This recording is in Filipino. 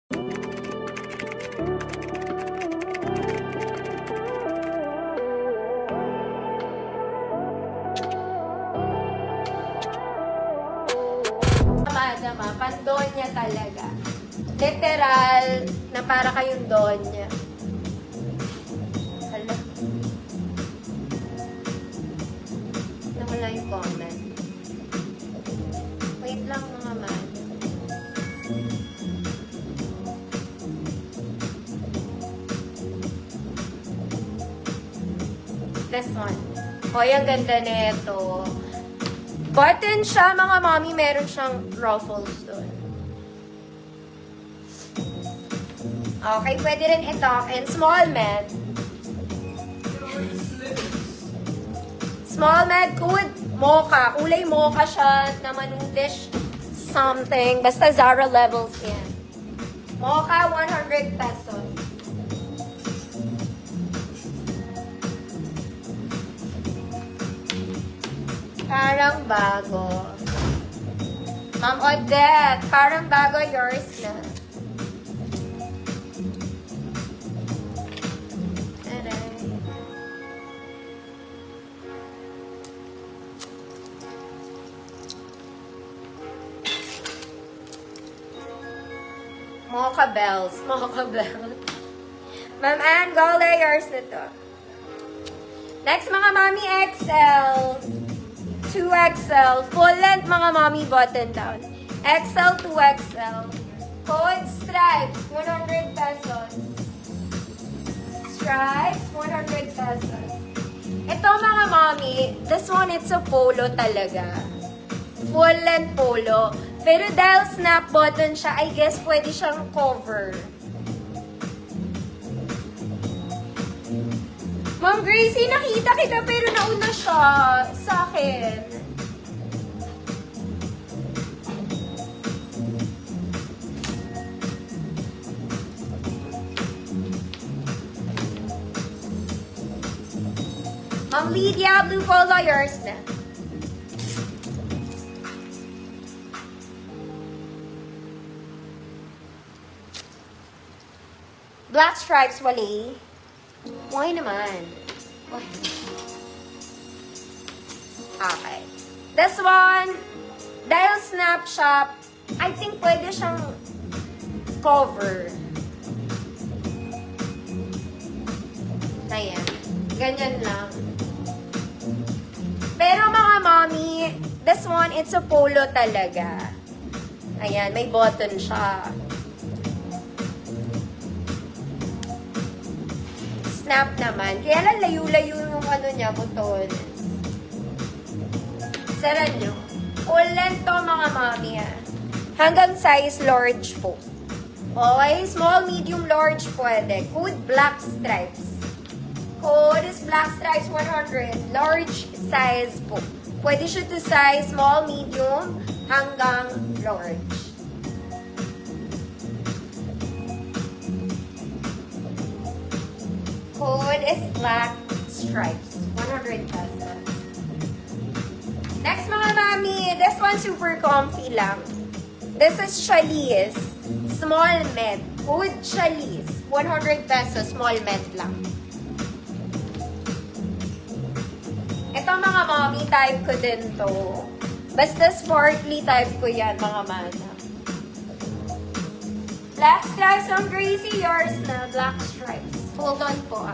Madama, pandonya talaga. Literal na para kayong donya. Hala. Nawala yung comment. Wait lang mga man. This one. Hoy, ang ganda nito. Button siya, mga mommy. Meron siyang ruffles doon. Okay, pwede rin ito. And small med. Small med, good. Mocha. Kulay mocha siya na manudish something. Basta Zara levels yan. Mocha, 100 pesos. Parang bago. Ma'am Odette, parang bago, yours na. Aray. Mocha bells. Mocha bells. Ma'am Ann, go yours na to. Next, mga Mami XL. 2XL. Full length, mga mommy, button down. XL, 2XL. Code stripes, 100 pesos. Stripes, 100 pesos. Ito, mga mommy, this one, it's a polo talaga. Full length polo. Pero dahil snap button siya, I guess pwede siyang cover. Ma'am Gracie, nakita kita pero nauna siya sa akin. Ma'am Lydia, blue polo, yours na. Black stripes, wali. Why naman? Why? Okay. This one, dahil snap shop, I think pwede siyang cover. Ayan. Ganyan lang. Pero mga mommy, this one, it's a polo talaga. Ayan, may button siya. Snap naman. Kaya lang layo-layo yung ano niya, button. Saran nyo. Full length to, mga mami. Hanggang size large po. Okay, small, medium, large pwede. Code black stripes. Code is black stripes 100. Large size po. Pwede siya to size small, medium, hanggang large. Code is black stripes. 100 pesos. Next, mga mami, this one super comfy lang. This is Chalice. Small med. Code Chalice. 100 pesos. Small med lang. Ito, mga mami, type ko din to. Basta sparkly type ko yan, mga mana. Black stripes on Gracie, yours na. Black stripes. Hold on po.